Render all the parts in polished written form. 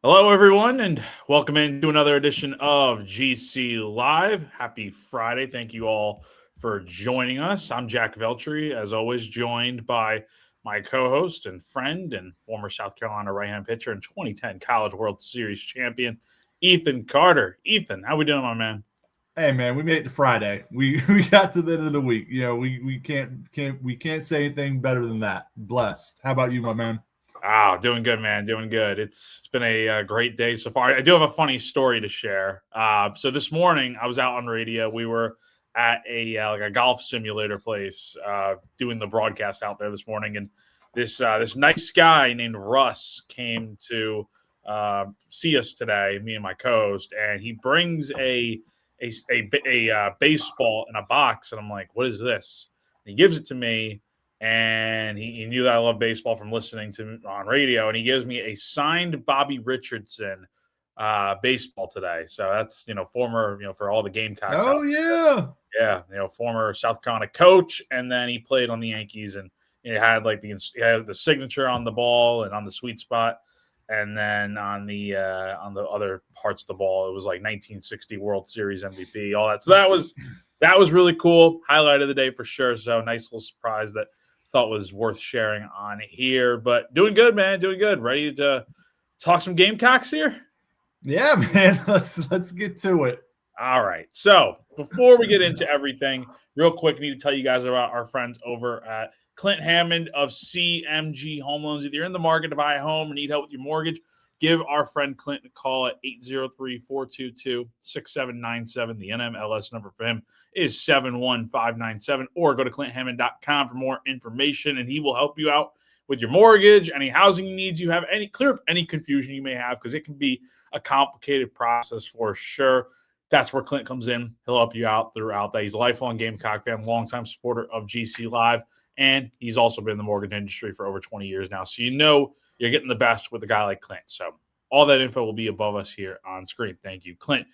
Hello, everyone, and welcome into another edition of GC Live. Happy Friday. Thank you all for joining us. I'm Jack Veltri, as always, joined by my co-host and friend and former South Carolina right-hand pitcher and 2010 College World Series champion, Ethan Carter. Ethan, how we doing, my man? Hey man, we made it to Friday. We got to the end of the week. We can't say anything better than that. Blessed. How about you, my man? Doing good, man. Doing good. It's been a great day so far. I do have a funny story to share. So this morning I was out on radio. We were at a golf simulator place doing the broadcast out there this morning, and this nice guy named Russ came to see us today, me and my co-host, and he brings a baseball in a box, and I'm like, "What is this?" And he gives it to me. And he knew that I love baseball from listening to on radio, and he gives me a signed Bobby Richardson baseball today. So that's former for all the Gamecocks. Oh yeah, former South Carolina coach, and then he played on the Yankees, and he had he had the signature on the ball and on the sweet spot, and then on the other parts of the ball, it was like 1960 World Series MVP, all that. So that was really cool. Highlight of the day for sure. So nice little surprise that thought was worth sharing on here. But doing good, man. Doing good. Ready to talk some Gamecocks here? Yeah, man. Let's get to it. All right. So before we get into everything, real quick, I need to tell you guys about our friends over at Clint Hammond of CMG Home Loans. If you're in the market to buy a home or need help with your mortgage, give our friend Clint a call at 803-422-6797. The NMLS number for him is 71597, or go to clinthammond.com for more information, and he will help you out with your mortgage, any housing needs you have, clear up any confusion you may have, because it can be a complicated process for sure. That's where Clint comes in. He'll help you out throughout that. He's a lifelong Gamecock fan, longtime supporter of GC Live, and he's also been in the mortgage industry for over 20 years now. So you're getting the best with a guy like Clint. So all that info will be above us here on screen. Thank you, Clint.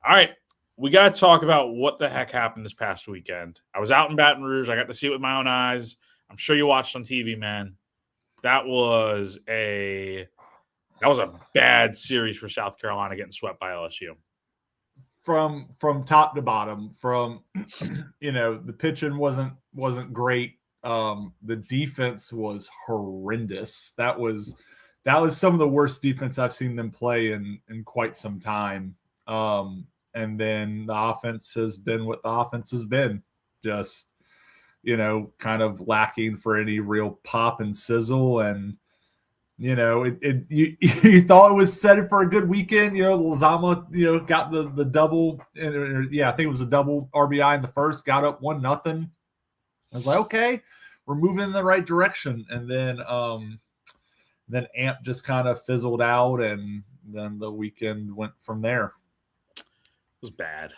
All right, we got to talk about what the heck happened this past weekend. I was out in Baton Rouge. I got to see it with my own eyes. I'm sure you watched on TV, man. That was a bad series for South Carolina getting swept by LSU. From top to bottom, the pitching wasn't great. The defense was horrendous. That was some of the worst defense I've seen them play in quite some time. And then the offense has been what the offense has been, just kind of lacking for any real pop and sizzle. And you thought it was set for a good weekend. Lozama, got the double. I think it was a double RBI in the first. Got up 1-0. I was like, okay, we're moving in the right direction. And then Amp just kind of fizzled out, and then the weekend went from there. It was bad.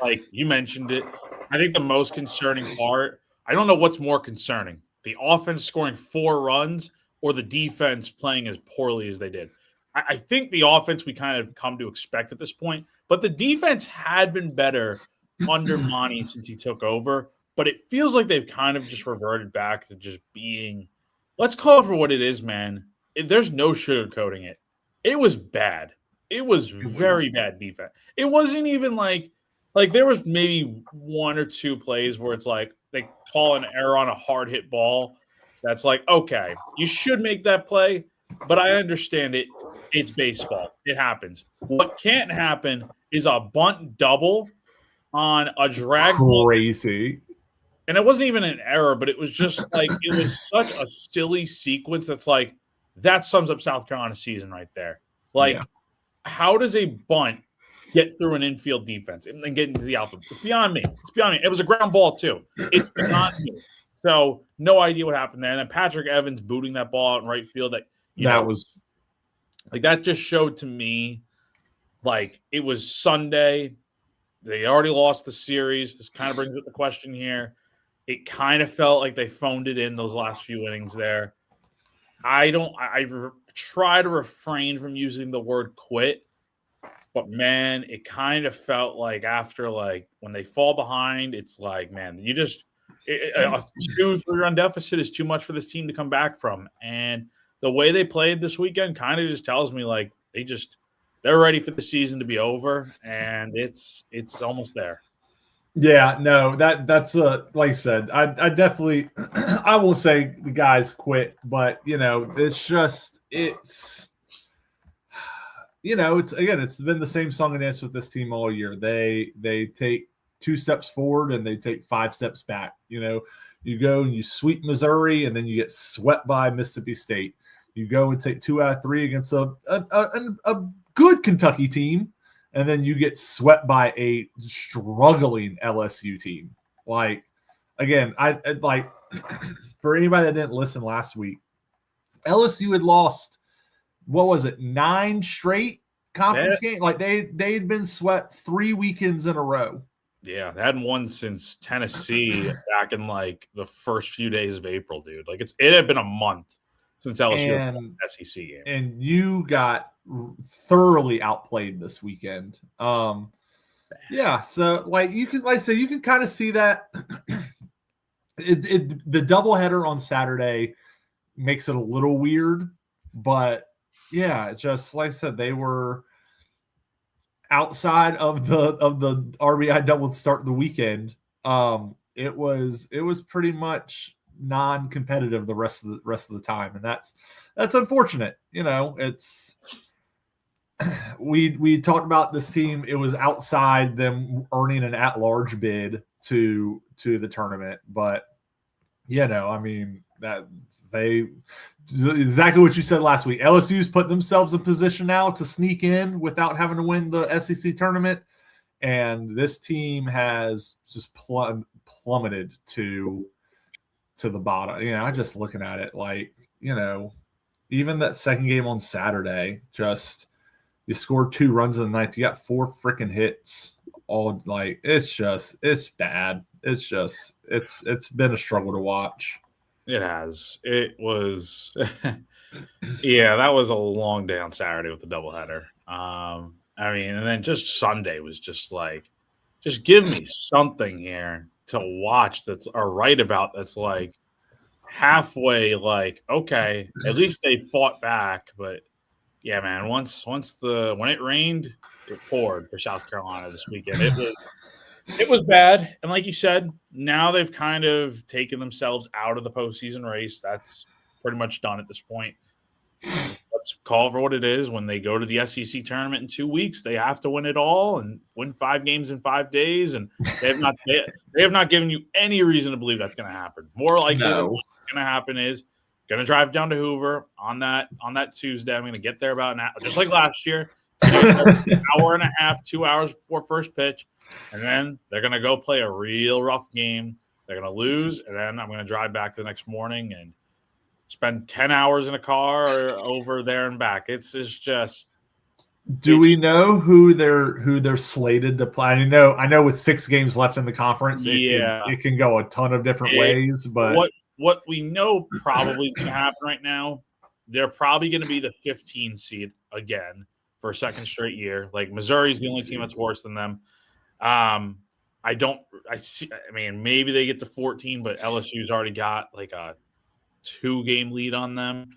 Like you mentioned it. I think the most concerning part, I don't know what's more concerning, the offense scoring 4 runs or the defense playing as poorly as they did. I think the offense we kind of come to expect at this point, but the defense had been better under Monty since he took over. But it feels like they've kind of just reverted back to just being, let's call it for what it is, man. There's no sugarcoating it. It was bad. It was very bad defense. It wasn't even like there was maybe 1 or 2 plays where it's like they call an error on a hard hit ball. That's like, okay, you should make that play, but I understand it. It's baseball. It happens. What can't happen is a bunt double on a drag. Crazy. And it wasn't even an error, but it was just like it was such a silly sequence that's like that sums up South Carolina's season right there. Like, how does a bunt get through an infield defense and then get into the outfield? It's beyond me. It was a ground ball too. It's beyond me. So no idea what happened there. And then Patrick Evans booting that ball out in right field. That just showed to me like it was Sunday. They already lost the series. This kind of brings up the question here. It kind of felt like they phoned it in those last few innings there. I try to refrain from using the word quit, but man, it kind of felt like after when they fall behind, it's like, man, a 2-3 run deficit is too much for this team to come back from. And the way they played this weekend kind of just tells me like they're ready for the season to be over, and it's almost there. Yeah, no, that's like I said, I definitely I won't say the guys quit, but it's it's been the same song and dance with this team all year. They take 2 steps forward and they take 5 steps back. You go and you sweep Missouri and then you get swept by Mississippi State. You go and take 2 out of 3 against a good Kentucky team, and then you get swept by a struggling LSU team. Like, again, I like for anybody that didn't listen last week, LSU had lost, what was it, 9 straight conference games? Like they'd been swept 3 weekends in a row. Yeah, they hadn't won since Tennessee back in like the first few days of April, dude. Like it had been a month since LSU had won the SEC game. And you got thoroughly outplayed this weekend. Yeah, so like you can kind of see that the doubleheader on Saturday makes it a little weird, but yeah, just like I said, they were outside of the RBI double to start the weekend. It was pretty much non-competitive the rest of the time, and that's unfortunate. It's we talked about this team. It was outside them earning an at-large bid to the tournament, but I mean that they exactly what you said last week. LSU's put themselves in position now to sneak in without having to win the SEC tournament, and this team has just plummeted to the bottom. I'm just looking at it like, even that second game on Saturday, just you scored 2 runs in the ninth. You got 4 freaking hits. All like it's bad. It's been a struggle to watch. It has. It was, yeah, that was a long day on Saturday with the doubleheader. I mean, and then just Sunday was just like, just give me something here to watch that's or write about that's like halfway like, okay, at least they fought back. But yeah, man, when it rained, it poured for South Carolina this weekend. It was bad. And like you said, now they've kind of taken themselves out of the postseason race. That's pretty much done at this point. Let's call it for what it is. When they go to the SEC tournament in 2 weeks, they have to win it all and win 5 games in 5 days. And they have not given you any reason to believe that's going to happen. More likely what's going to happen is going to drive down to Hoover on that Tuesday. I'm going to get there about an hour, just like last year, an hour and a half, 2 hours before first pitch. And then they're going to go play a real rough game. They're going to lose, and then I'm going to drive back the next morning and spend 10 hours in a car over there and back. It's just. Do we know who they're slated to play? I know with 6 games left in the conference, it can go a ton of different ways. But what we know probably is going to happen right now, they're probably going to be the 15 seed again for a second straight year. Like Missouri's the only team that's worse than them. I mean, maybe they get to 14, but LSU's already got like a 2-game lead on them.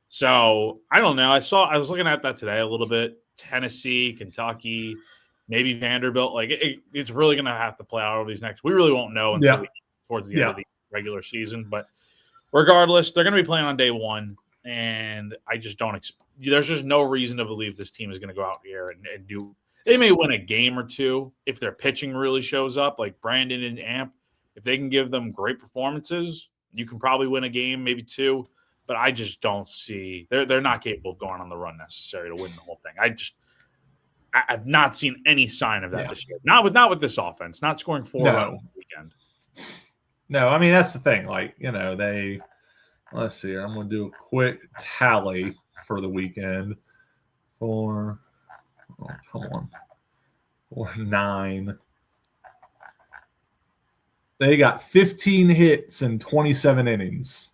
So I don't know. I was looking at that today a little bit. Tennessee, Kentucky, maybe Vanderbilt. Like it's really going to have to play out over these next. We really won't know until we get towards the end of the regular season. But regardless, they're going to be playing on day 1, and I just don't. There's just no reason to believe this team is going to go out here and do. They may win a game or 2 if their pitching really shows up, like Brandon and Amp. If they can give them great performances, you can probably win a game, maybe 2. But I just don't see they're not capable of going on the run necessary to win the whole thing. I've not seen any sign of that this year. Not with this offense. Not scoring 4 runs this weekend. No, I mean that's the thing. Like they. Let's see here. I'm going to do a quick tally for the weekend. 4. Oh, come on. 4, 9. They got 15 hits in 27 innings.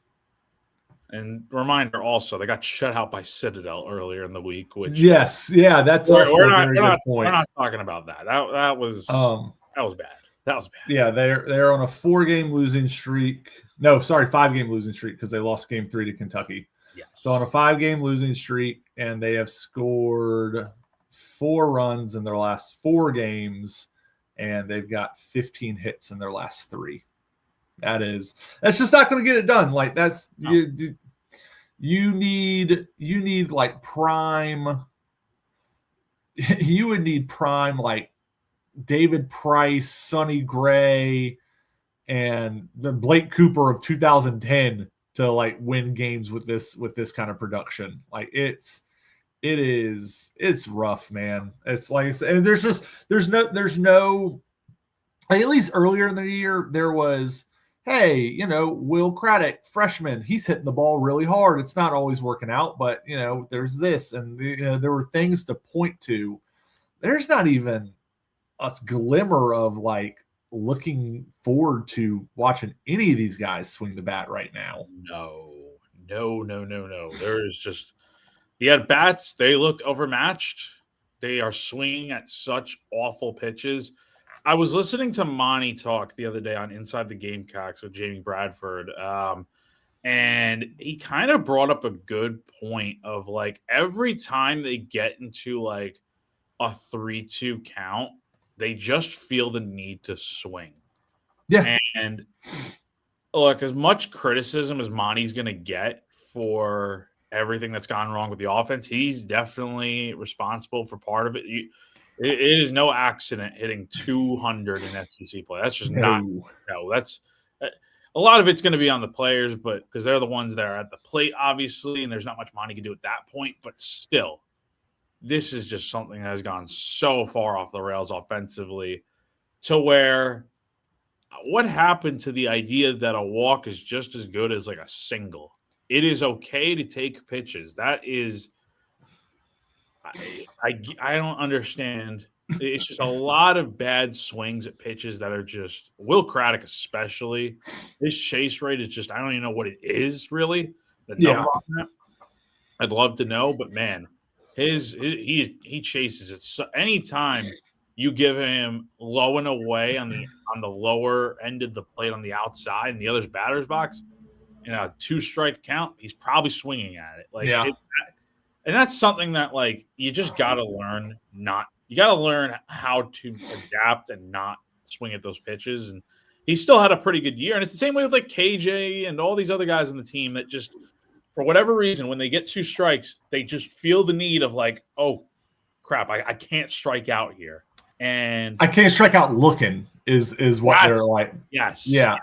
And reminder also, they got shut out by Citadel earlier in the week. Which that's also a very good point. We're not talking about that. That was bad. That was bad. Yeah, they're on a 4-game losing streak. No, sorry, 5-game losing streak because they lost game 3 to Kentucky. So on Yes. a 5-game losing streak, and they have scored 4 runs in their last 4 games, and they've got 15 hits in their last 3. That's just not going to get it done. Like that's No. you need like prime. You would need prime like David Price, Sonny Gray, and the Blake Cooper of 2010 to like win games with this kind of production. Like it's rough, man. It's like I said, and there's no like, at least earlier in the year there was, hey, Will Craddock, freshman, he's hitting the ball really hard. It's not always working out, but there's this, and there were things to point to. There's not even a glimmer of like looking forward to watching any of these guys swing the bat right now. No. There's just the at bats. They look overmatched. They are swinging at such awful pitches. I was listening to Monty talk the other day on Inside the Gamecocks with Jamie Bradford, and he kind of brought up a good point of like every time they get into like a 3-2 count, they just feel the need to swing. Yeah. And look, as much criticism as Monty's going to get for everything that's gone wrong with the offense, he's definitely responsible for part of it. It is no accident hitting 200 in SEC play. That's just not. No, that's a lot of it's going to be on the players, but because they're the ones that are at the plate, obviously, and there's not much Monty can do at that point. But still, this is just something that has gone so far off the rails offensively to where what happened to the idea that a walk is just as good as like a single? It is okay to take pitches. That is, I don't understand. It's just a lot of bad swings at pitches that are just Will Craddock, especially. His chase rate is just, I don't even know what it is really. The number on that. I'd love to know, but man, he chases it. So anytime you give him low and away on the lower end of the plate on the outside and the other's batter's box in a 2-strike count, he's probably swinging at it. Like, and that's something that like you just got to learn. You got to learn how to adapt and not swing at those pitches. And he still had a pretty good year. And it's the same way with like KJ and all these other guys on the team that just, for whatever reason, when they get 2 strikes, they just feel the need of like, oh crap, I can't strike out here. And I can't strike out looking is what they're like. Yes. Yeah.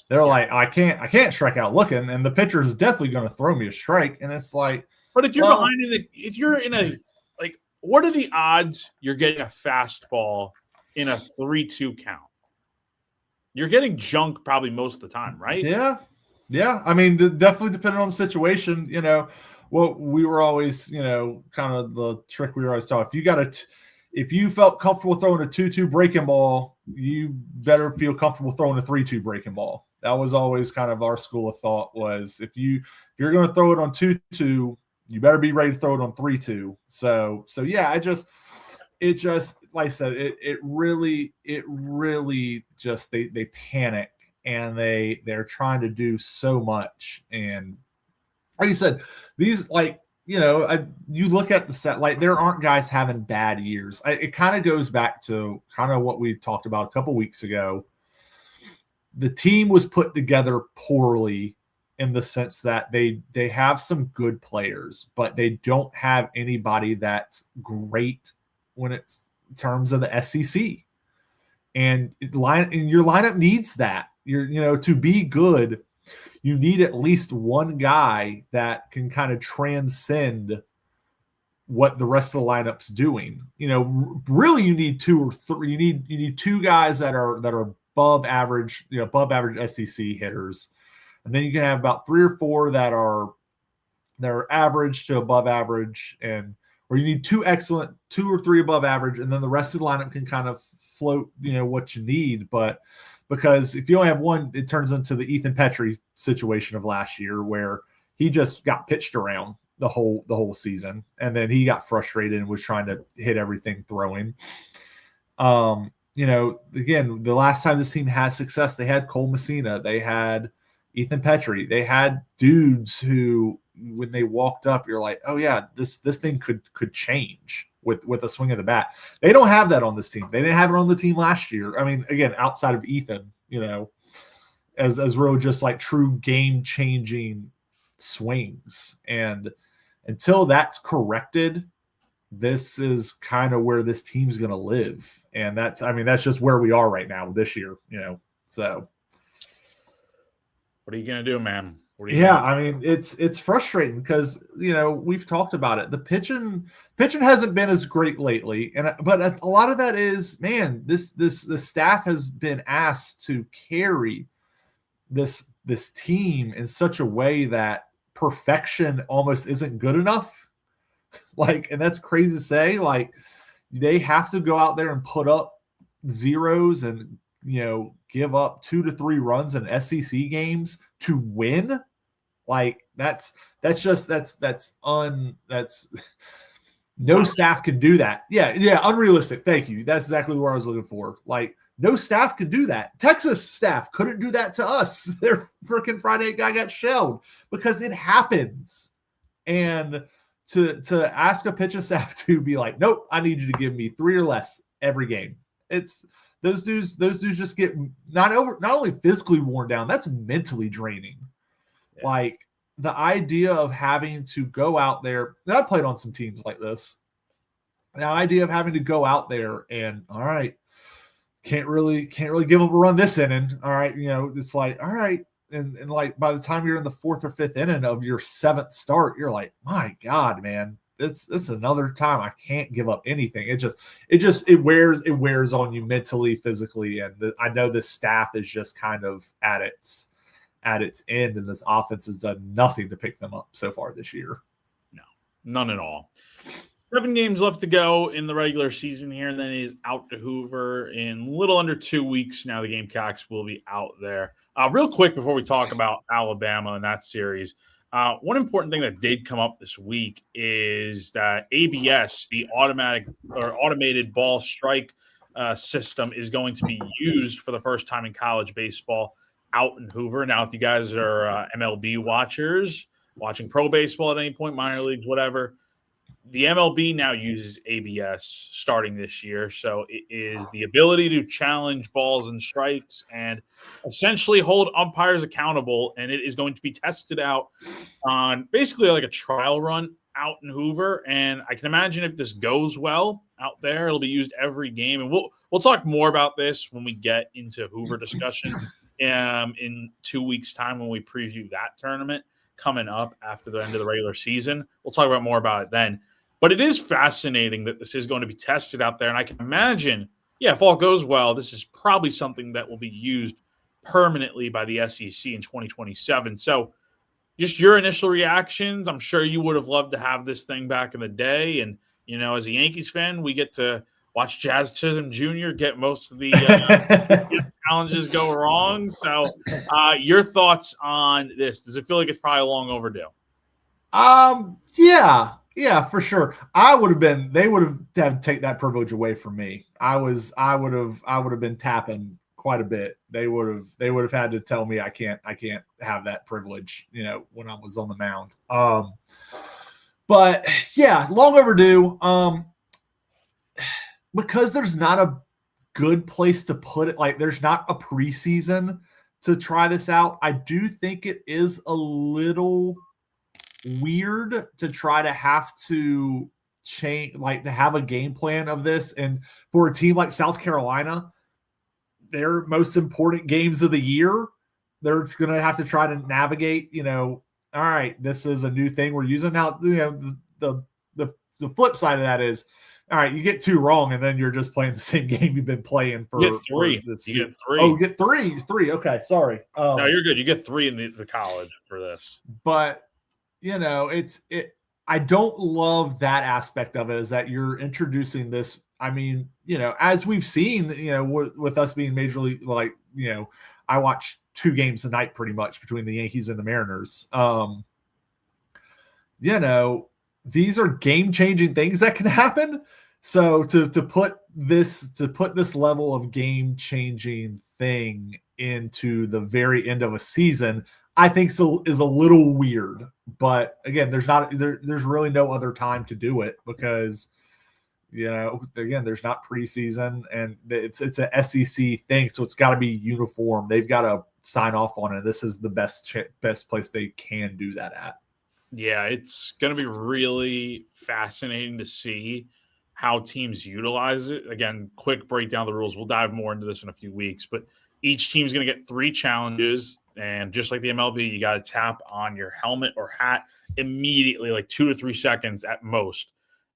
They're like, I can't strike out looking, and the pitcher is definitely going to throw me a strike. And it's like, but if you're behind it, if you're in a like, what are the odds you're getting a fastball in a 3-2 count? You're getting junk probably most of the time, right? Yeah. I mean, definitely depending on the situation. What we were always, kind of the trick we were always taught. If you felt comfortable throwing a 2-2 breaking ball, you better feel comfortable throwing a 3-2 breaking ball. That was always kind of our school of thought, was if you're going to throw it on 2-2, you better be ready to throw it on 3-2. So yeah, it just like I said, it really just they panic, and they're trying to do so much. And like you said, these you look at the set, like there aren't guys having bad years. It kind of goes back to kind of what we talked about a couple weeks ago. The team was put together poorly in the sense that they have some good players, but they don't have anybody that's great when it's in terms of the SEC. And your lineup needs that. To be good, you need at least one guy that can kind of transcend what the rest of the lineup's doing. Really you need 2 or 3. You need 2 guys that are above average SEC hitters. And then you can have about 3 or 4 that are average to above average, or you need 2 or 3 above average, and then the rest of the lineup can kind of float, what you need. But because if you only have one, it turns into the Ethan Petrie situation of last year, where he just got pitched around the whole season, and then he got frustrated and was trying to hit everything throwing. Again, the last time this team had success, they had Cole Messina, they had Ethan Petrie, they had dudes who when they walked up, you're like, oh yeah, this thing could change with a swing of the bat. They don't have that on this team. They didn't have it on the team last year. I mean, again, outside of Ethan, as real just like true game changing swings. And until that's corrected, this is kind of where this team's going to live. And that's just where we are right now this year, so. What are you going to do, man? I mean, it's frustrating because, we've talked about it. The pitching hasn't been as great lately. But a lot of that is, man, the staff has been asked to carry this team in such a way that perfection almost isn't good enough. And that's crazy to say. They have to go out there and put up zeros and, give up 2 to 3 runs in SEC games to win. That's no staff can do that. Yeah, unrealistic. Thank you. That's exactly what I was looking for. No staff can do that. Texas staff couldn't do that to us. Their freaking Friday guy got shelled because it happens. And to ask a pitching staff to be like, nope, I need you to give me 3 or less every game. It's those dudes just get not only physically worn down, that's mentally draining. Yeah. The idea of having to go out there, I played on some teams like this. The idea of having to go out there and, all right, can't really give them a run this inning. All right, it's like, all right. And by the time you're in the 4th or 5th inning of your 7th start, you're like, my God, man, this is another time I can't give up anything. It wears on you mentally, physically. And I know this staff is just kind of at its end, and this offense has done nothing to pick them up so far this year. No, none at all. 7 games left to go in the regular season here, and then it is out to Hoover in a little under 2 weeks. Now the Gamecocks will be out there. Real quick before we talk about Alabama and that series, one important thing that did come up this week is that ABS, the automated ball strike system, is going to be used for the first time in college baseball out in Hoover. Now, if you guys are MLB watchers, watching pro baseball at any point, minor leagues, whatever, the MLB now uses ABS starting this year. So it is the ability to challenge balls and strikes and essentially hold umpires accountable. And it is going to be tested out on basically like a trial run out in Hoover. And I can imagine if this goes well out there, it'll be used every game. And we'll talk more about this when we get into Hoover discussion in 2 weeks' time when we preview that tournament coming up after the end of the regular season. We'll talk about more about it then. But it is fascinating that this is going to be tested out there. And I can imagine, if all goes well, this is probably something that will be used permanently by the SEC in 2027. So just your initial reactions. I'm sure you would have loved to have this thing back in the day. And, as a Yankees fan, we get to watch Jazz Chisholm Jr. get most of the challenges go wrong. So your thoughts on this? Does it feel like it's probably long overdue? Yeah, for sure. They would have had to take that privilege away from me. I would have been tapping quite a bit. They would have had to tell me I can't have that privilege, when I was on the mound. But yeah, long overdue. Because there's not a good place to put it. There's not a preseason to try this out. I do think it is a little weird to try to have to change, to have a game plan of this. And for a team like South Carolina, their most important games of the year, they're going to have to try to navigate, all right, this is a new thing we're using now. The flip side of that is, all right, you get 2 wrong, and then you're just playing the same game you've been playing for. You get 3. You get 3. Oh, you get 3. 3. Okay, sorry. No, you're good. You get 3 in the college for this. But I don't love that aspect of it, is that you're introducing this. I mean, as we've seen, with us being major league, I watch 2 games a night pretty much between the Yankees and the Mariners. These are game-changing things that can happen. So to put this level of game-changing thing into the very end of a season, I think is a little weird. But again, there's really no other time to do it because again, there's not preseason and it's an SEC thing, so it's got to be uniform. They've got to sign off on it. This is the best place they can do that at. Yeah, it's going to be really fascinating to see how teams utilize it. Again, quick breakdown of the rules. We'll dive more into this in a few weeks, but each team's going to get 3 challenges. And just like the MLB, you got to tap on your helmet or hat immediately, like 2 to 3 seconds at most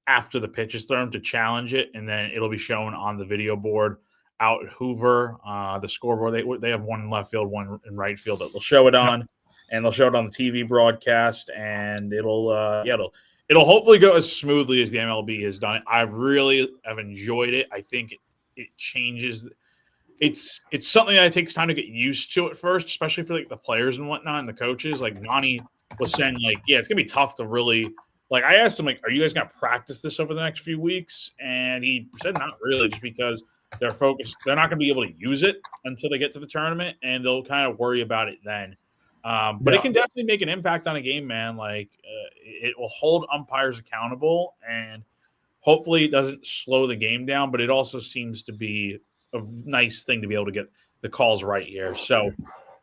after the pitch is thrown to challenge it. And then it'll be shown on the video board out at Hoover, the scoreboard. They have one in left field, one in right field that they'll show it on. And they'll show it on the TV broadcast, and it'll hopefully go as smoothly as the MLB has done it. I really have enjoyed it. I think it changes. It's something that takes time to get used to at first, especially for like the players and whatnot and the coaches. Like Nani was saying, like, yeah, it's gonna be tough to really. Like I asked him, like, are you guys gonna practice this over the next few weeks? And he said, not really, just because they're focused. They're not gonna be able to use it until they get to the tournament, and they'll kind of worry about it then. But it can definitely make an impact on a game, man. Like it will hold umpires accountable, and hopefully it doesn't slow the game down. But it also seems to be a nice thing to be able to get the calls right here. So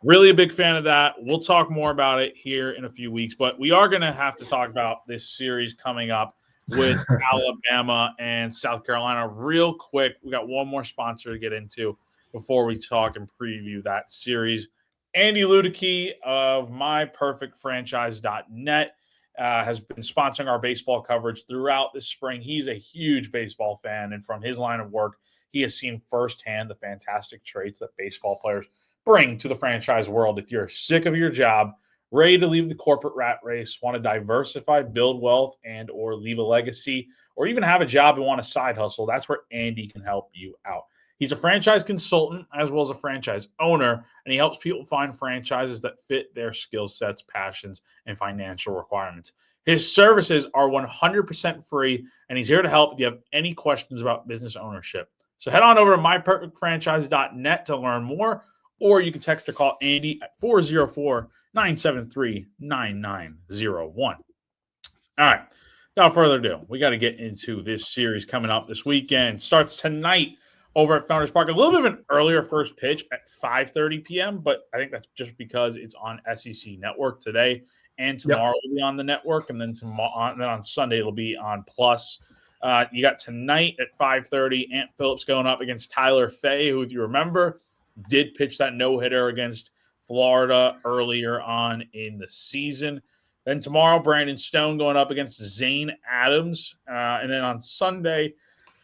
really a big fan of that. We'll talk more about it here in a few weeks, but we are going to have to talk about this series coming up with Alabama and South Carolina real quick. We got one more sponsor to get into before we talk and preview that series. Andy Ludicky of MyPerfectFranchise.net has been sponsoring our baseball coverage throughout this spring. He's a huge baseball fan, and from his line of work, he has seen firsthand the fantastic traits that baseball players bring to the franchise world. If you're sick of your job, ready to leave the corporate rat race, want to diversify, build wealth, and or leave a legacy, or even have a job and want a side hustle, that's where Andy can help you out. He's a franchise consultant as well as a franchise owner, and he helps people find franchises that fit their skill sets, passions, and financial requirements. His services are 100% free, and he's here to help if you have any questions about business ownership. So head on over to myperfectfranchise.net to learn more, or you can text or call Andy at 404-973-9901. All right, without further ado, we got to get into this series coming up this weekend. Starts tonight over at Founders Park. A little bit of an earlier first pitch at 5:30 p.m., but I think that's just because it's on SEC Network today, and tomorrow it'll be on the network, and then on Sunday it'll be on Plus. You got tonight at 5:30, Ant Phillips going up against Tyler Fay, who, if you remember, did pitch that no-hitter against Florida earlier on in the season. Then tomorrow, Brandon Stone going up against Zane Adams. And then on Sunday,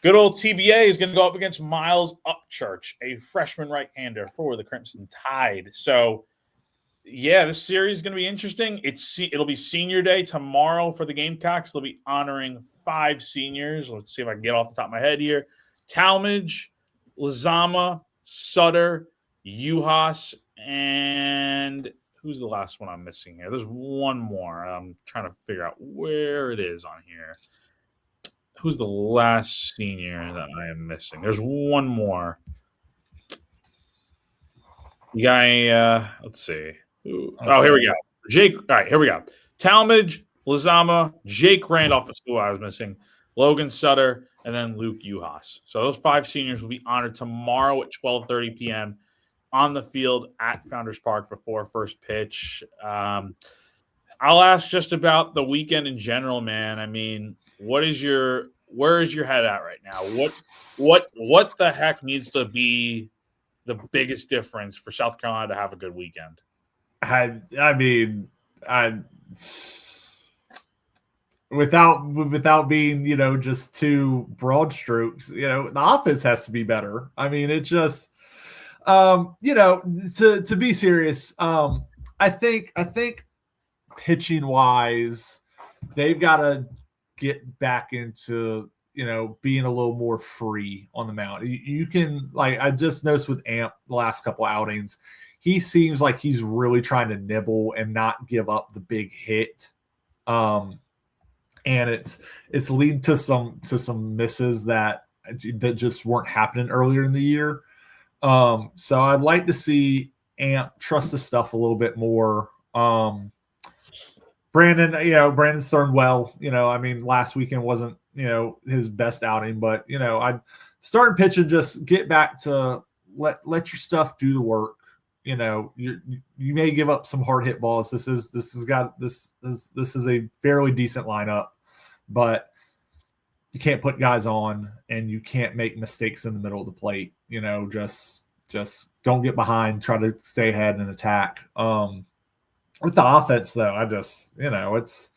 good old TBA is going to go up against Miles Upchurch, a freshman right-hander for the Crimson Tide. So, yeah, this series is going to be interesting. It'll be senior day tomorrow for the Gamecocks. They'll be honoring 5 seniors. Let's see if I can get off the top of my head here. Talmadge, Lizama, Sutter, Uhas, and who's the last one I'm missing here? There's one more. I'm trying to figure out where it is on here. Who's the last senior that I am missing? There's one more. You got let's see. Oh, here we go. Jake. All right, here we go. Talmadge, Lizama, Jake Randolph is who I was missing. Logan Sutter, and then Luke Uhas. So those 5 seniors will be honored tomorrow at 12:30 p.m. on the field at Founders Park before first pitch. I'll ask just about the weekend in general, man. I mean, where is your head at right now? What the heck needs to be the biggest difference for South Carolina to have a good weekend? I mean, without being, just too broad strokes, the offense has to be better. I mean, it just, to be serious, I think pitching wise, they've got to get back into, being a little more free on the mound. You can, like, I just noticed with Amp the last couple outings, he seems like he's really trying to nibble and not give up the big hit. And it's leading to some misses that just weren't happening earlier in the year. So I'd like to see Amp trust his stuff a little bit more. Brandon's turned well. I mean, last weekend wasn't, his best outing, but, I'd start pitching, just get back to let your stuff do the work. You may give up some hard hit balls. This is a fairly decent lineup, but you can't put guys on and you can't make mistakes in the middle of the plate. Just don't get behind, try to stay ahead and attack. With the offense though, I just, it's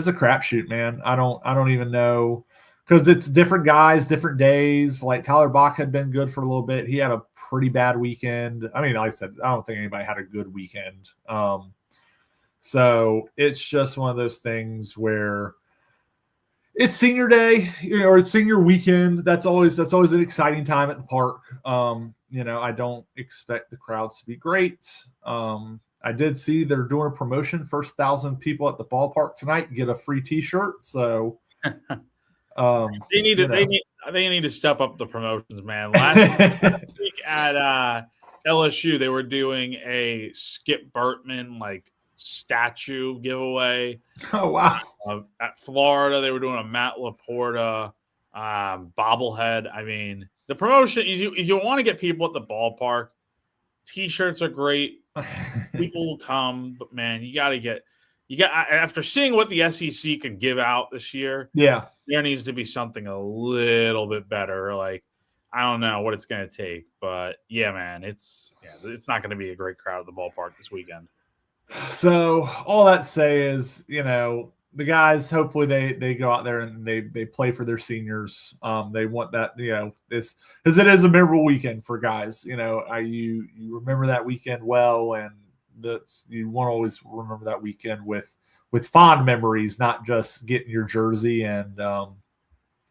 a crapshoot, man. I don't even know, because it's different guys, different days. Like Tyler Bach had been good for a little bit. He had a pretty bad weekend. I mean, like I said, I don't think anybody had a good weekend. So it's just one of those things where it's senior day, or it's senior weekend. That's always an exciting time at the park. I don't expect the crowds to be great. I did see they're doing a promotion. First 1,000 people at the ballpark tonight get a free T-shirt. So they need to step up the promotions, man. Last week at LSU, they were doing a Skip Bertman statue giveaway. Oh wow! At Florida, they were doing a Matt Laporta bobblehead. I mean, the promotion. If you want to get people at the ballpark, T-shirts are great. People will come, but man, you got after seeing what the SEC can give out this year. Yeah, there needs to be something a little bit better. Like, I don't know what it's going to take, but yeah, man, it's not going to be a great crowd at the ballpark this weekend. So all that to say is, the guys, hopefully they go out there and they play for their seniors. They want that, this, because it is a memorable weekend for guys. You remember that weekend well, and you want to always remember that weekend with fond memories, not just getting your jersey and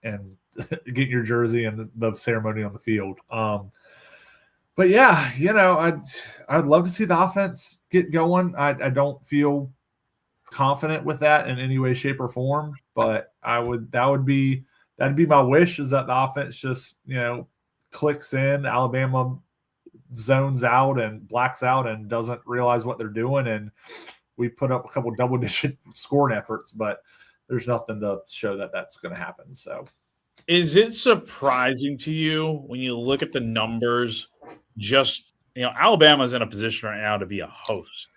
getting your jersey and the ceremony on the field. But yeah, I'd love to see the offense get going. I don't feel confident with that in any way, shape, or form, but that'd be my wish, is that the offense just clicks in, Alabama zones out and blacks out and doesn't realize what they're doing, and we put up a couple double-digit scoring efforts, but there's nothing to show that that's going to happen. So, is it surprising to you when you look at the numbers? Just Alabama's in a position right now to be a host.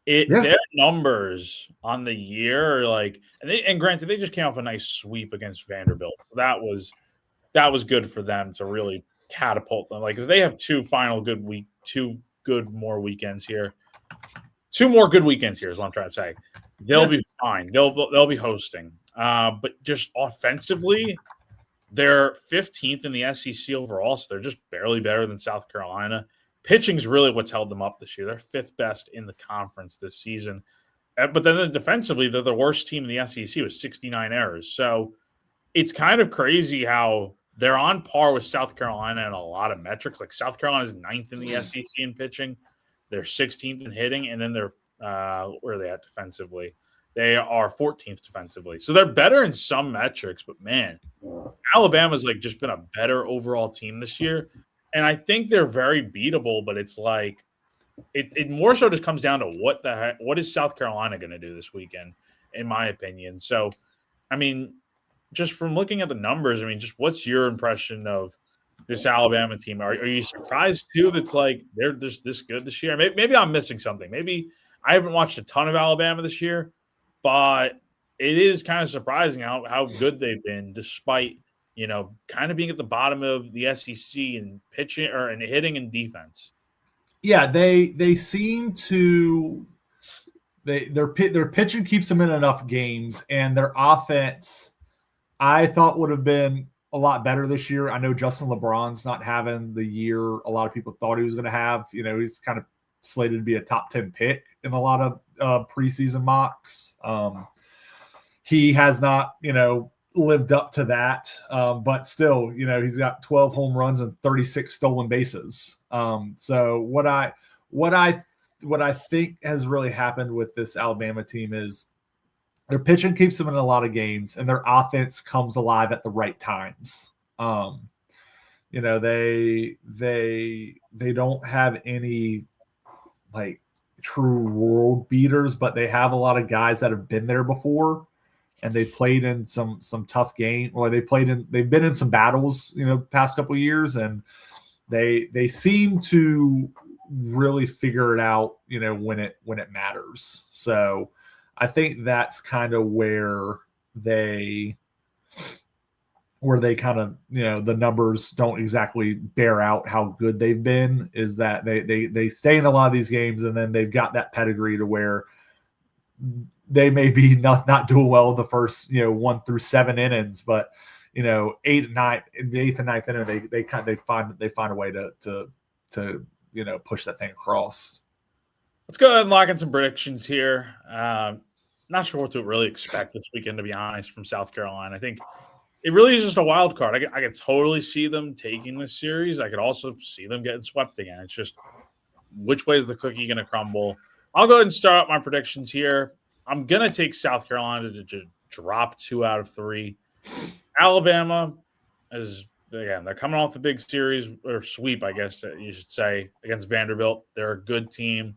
Their numbers on the year are and granted, they just came off a nice sweep against Vanderbilt, so that was good for them to really catapult them. If they have two more weekends here, 2 more good weekends here is what I'm trying to say. They'll be fine. They'll be hosting. But just offensively, they're 15th in the SEC overall, so they're just barely better than South Carolina. Pitching's really what's held them up this year. They're 5th best in the conference this season. But then defensively, they're the worst team in the SEC with 69 errors. So it's kind of crazy how they're on par with South Carolina in a lot of metrics. Like, South Carolina's 9th in the SEC in pitching. They're 16th in hitting. And then they're where are they at defensively? They are 14th defensively. So they're better in some metrics. But, man, Alabama's just been a better overall team this year. And I think they're very beatable, but it's it more so just comes down to what is South Carolina going to do this weekend, in my opinion. So, I mean, just from looking at the numbers, just what's your impression of this Alabama team? Are you surprised too that's they're just this good this year? Maybe I'm missing something. Maybe I haven't watched a ton of Alabama this year, but it is kind of surprising how good they've been, despite kind of being at the bottom of the SEC in pitching or in hitting and defense. Yeah, they seem to their pitching keeps them in enough games, and their offense I thought would have been a lot better this year. I know Justin LeBron's not having the year a lot of people thought he was going to have. He's kind of slated to be a top 10 pick in a lot of preseason mocks. He has not, lived up to that. But still, he's got 12 home runs and 36 stolen bases. So what I think has really happened with this Alabama team is their pitching keeps them in a lot of games, and their offense comes alive at the right times. They don't have any true world beaters, but they have a lot of guys that have been there before, and they played in some tough games, or they've been in some battles, past couple of years, and they seem to really figure it out, when it matters. So I think that's kind of where they kind of, the numbers don't exactly bear out how good they've been, is that they stay in a lot of these games, and then they've got that pedigree to where they may be not doing well the first 1 through 7 innings, but 8 and 9, the 8th and 9th inning, they find a way to push that thing across. Let's go ahead and lock in some predictions here. Not sure what to really expect this weekend, to be honest, from South Carolina. I think it really is just a wild card. I could totally see them taking this series. I could also see them getting swept again. It's just, which way is the cookie going to crumble? I'll go ahead and start out my predictions here. I'm going to take South Carolina to drop 2 out of 3. Alabama is, again, they're coming off the big series, or sweep, I guess you should say, against Vanderbilt. They're a good team.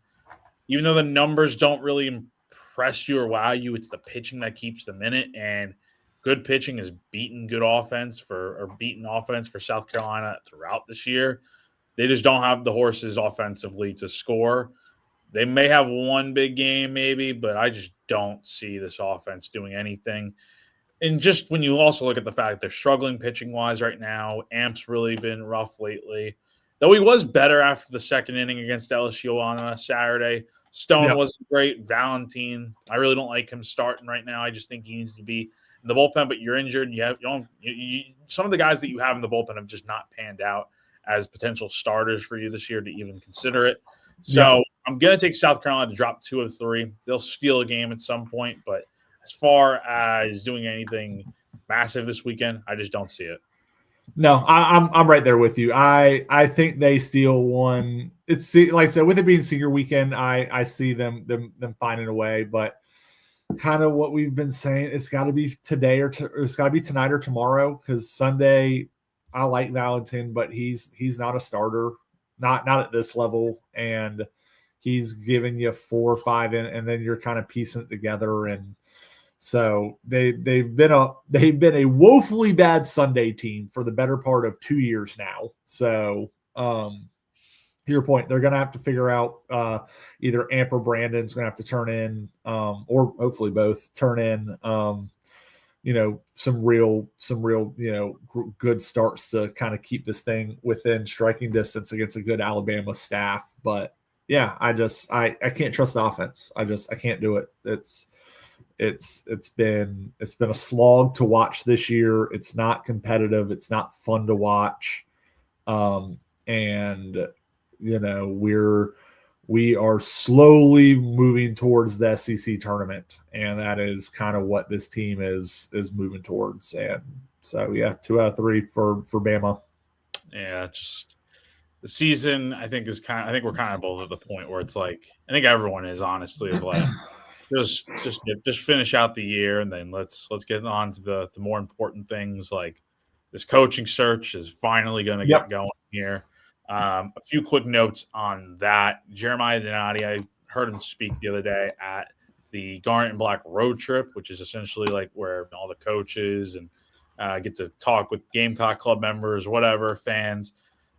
Even though the numbers don't really impress you or wow you, it's the pitching that keeps them in it. And good pitching has beaten offense for South Carolina throughout this year. They just don't have the horses offensively to score. They may have one big game maybe, but I just don't see this offense doing anything. And just when you also look at the fact that they're struggling pitching-wise right now, Amp's really been rough lately. Though he was better after the second inning against LSU on a Saturday. Stone wasn't great. Valentine, I really don't like him starting right now. I just think he needs to be in the bullpen, but you're injured. Some of the guys that you have in the bullpen have just not panned out as potential starters for you this year to even consider it. So I'm going to take South Carolina to drop 2 of 3. They'll steal a game at some point, but as far as doing anything massive this weekend, I just don't see it. No, I'm right there with you. I think they steal one. It's like I said, with it being senior weekend, I see them finding a way. But kind of what we've been saying, it's got to be today or it's got to be tonight or tomorrow, because Sunday I like Valentin, but he's not a starter, not at this level, and he's giving you 4 or 5, and then you're kind of piecing it together. And so they've been a woefully bad Sunday team for the better part of 2 years now. So to your point, they're going to have to figure out either Amp or Brandon's going to have to turn in, or hopefully both turn in, some real, good starts to kind of keep this thing within striking distance against a good Alabama staff. But yeah, I can't trust the offense. I can't do it. It's been a slog to watch this year. It's not competitive. It's not fun to watch. And we are slowly moving towards the SEC tournament, and that is kind of what this team is moving towards. And so 2 out of 3 for Bama. Yeah, just the season I think we're kind of both at the point where it's like, I think everyone is, honestly, of like, just finish out the year, and then let's get on to the more important things. Like, this coaching search is finally going to get going here. A few quick notes on that. Jeremiah Donati, I heard him speak the other day at the Garnet and Black road trip, which is essentially like where all the coaches and get to talk with Gamecock club members, whatever, fans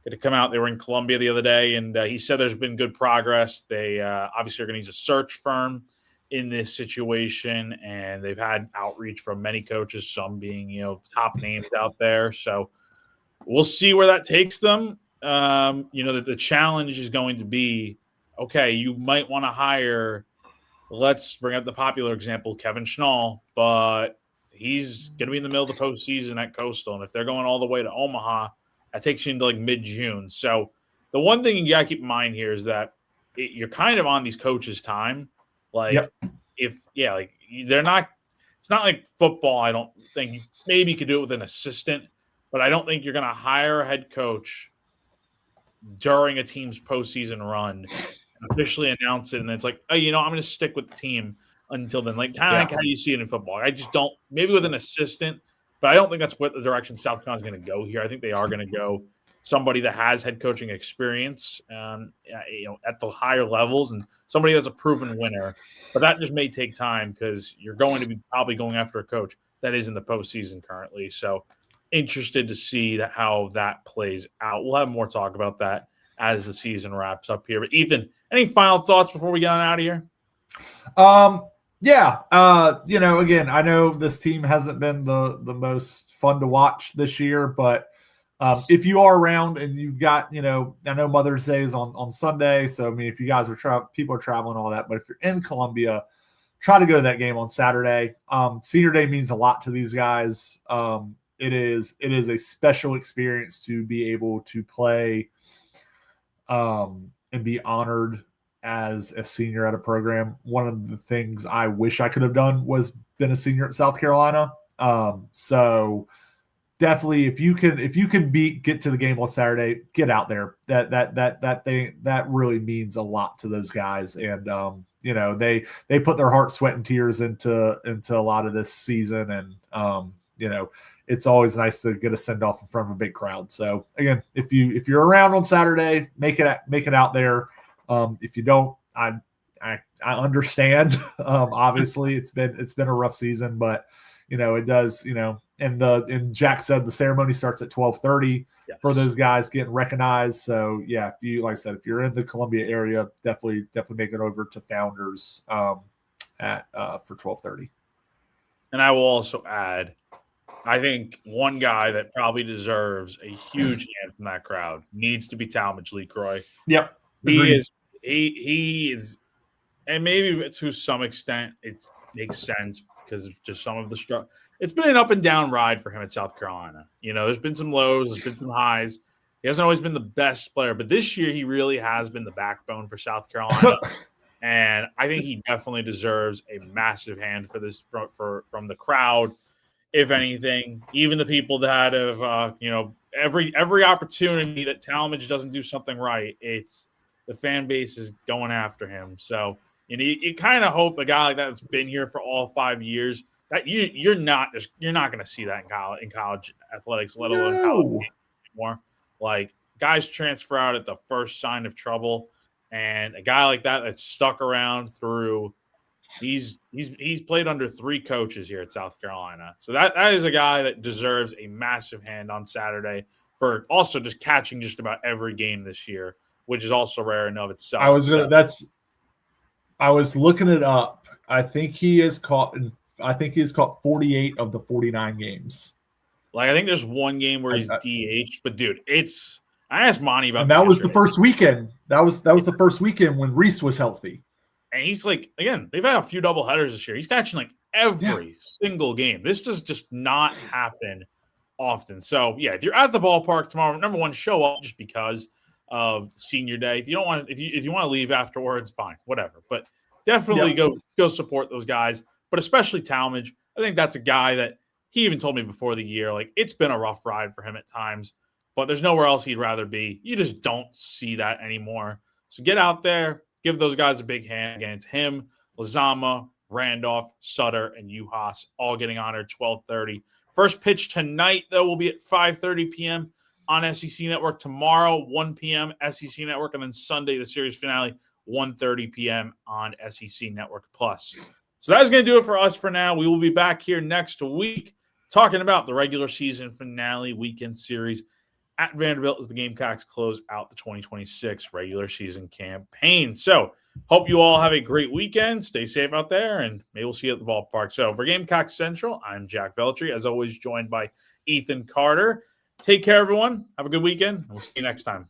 get to come out. They were in Columbia the other day, and he said there's been good progress. They obviously are going to use a search firm in this situation, and they've had outreach from many coaches, some being top names out there. So we'll see where that takes them. The challenge is going to be, okay, you might want to hire, let's bring up the popular example, Kevin Schnall, but he's going to be in the middle of the postseason at Coastal, and if they're going all the way to Omaha, that takes you into like mid-June. So the one thing you got to keep in mind here is that you're kind of on these coaches' time. Like, they're not – it's not like football. I don't think maybe you could do it with an assistant, but I don't think you're going to hire a head coach during a team's postseason run and officially announce it, and then it's like, oh, I'm going to stick with the team until then. Like, kind of like how you see it in football. I just don't – maybe with an assistant, but I don't think that's what the direction South Carolina's going to go here. I think they are going to go somebody that has head coaching experience, at the higher levels, and somebody that's a proven winner. But that just may take time because you're going to be probably going after a coach that is in the postseason currently. So interested to see how that plays out. We'll have more talk about that as the season wraps up here. But Ethan, any final thoughts before we get on out of here? Yeah. Again, I know this team hasn't been the most fun to watch this year, but if you are around and you've got, I know Mother's Day is on Sunday. So, I mean, if you guys are people are traveling, all that, but if you're in Columbia, try to go to that game on Saturday. Senior Day means a lot to these guys. It is a special experience to be able to play and be honored as a senior at a program. One of the things I wish I could have done was been a senior at South Carolina. So definitely, if you can get to the game on Saturday, get out there. That really means a lot to those guys, and they put their heart, sweat, and tears into a lot of this season, and it's always nice to get a send off in front of a big crowd. So again, if you're around on Saturday, make it out there. If you don't, I understand. Obviously, it's been a rough season, but it does. And Jack said the ceremony starts at 12:30 for those guys getting recognized. So yeah, if you're in the Columbia area, definitely make it over to Founders for 12:30. And I will also add, I think one guy that probably deserves a huge hand from that crowd needs to be Talmadge LeCroy. Yep. He is, and maybe to some extent it makes sense because of just some of the struggle. It's been an up and down ride for him at South Carolina. There's been some lows, there's been some highs. He hasn't always been the best player, but this year he really has been the backbone for South Carolina. And I think he definitely deserves a massive hand for this from the crowd. If anything, even the people that have, every opportunity that Talmadge doesn't do something right, it's the fan base is going after him. So you kind of hope a guy like that's been here for all 5 years that you're not going to see that in college athletics, let alone college anymore. Like guys transfer out at the first sign of trouble, and a guy like that's stuck around through. He's played under 3 coaches here at South Carolina. So that is a guy that deserves a massive hand on Saturday for also just catching just about every game this year, which is also rare in of itself. I was looking it up. I think he has caught 48 of the 49 games. Like I think there's one game where he's DH, but dude, I asked Monty about and that was the first weekend. That was the first weekend when Reese was healthy. And he's like, again, they've had a few doubleheaders this year. He's catching like every single game. This does just not happen often. So yeah, if you're at the ballpark tomorrow, number one, show up just because of Senior Day. If you don't want, if you want to leave afterwards, fine, whatever. But definitely go support those guys. But especially Talmadge. I think that's a guy that he even told me before the year, like it's been a rough ride for him at times, but there's nowhere else he'd rather be. You just don't see that anymore. So get out there. Give those guys a big hand. Again, it's him, Lazama, Randolph, Sutter, and Uhas all getting honored 12:30. First pitch tonight, though, will be at 5:30 p.m. on SEC Network. Tomorrow, 1 p.m. SEC Network. And then Sunday, the series finale, 1:30 p.m. on SEC Network Plus. So that's going to do it for us for now. We will be back here next week talking about the regular season finale weekend series at Vanderbilt as the Gamecocks close out the 2026 regular season campaign. So hope you all have a great weekend. Stay safe out there, and maybe we'll see you at the ballpark. So for Gamecock Central, I'm Jack Veltri, as always joined by Ethan Carter. Take care, everyone. Have a good weekend. We'll see you next time.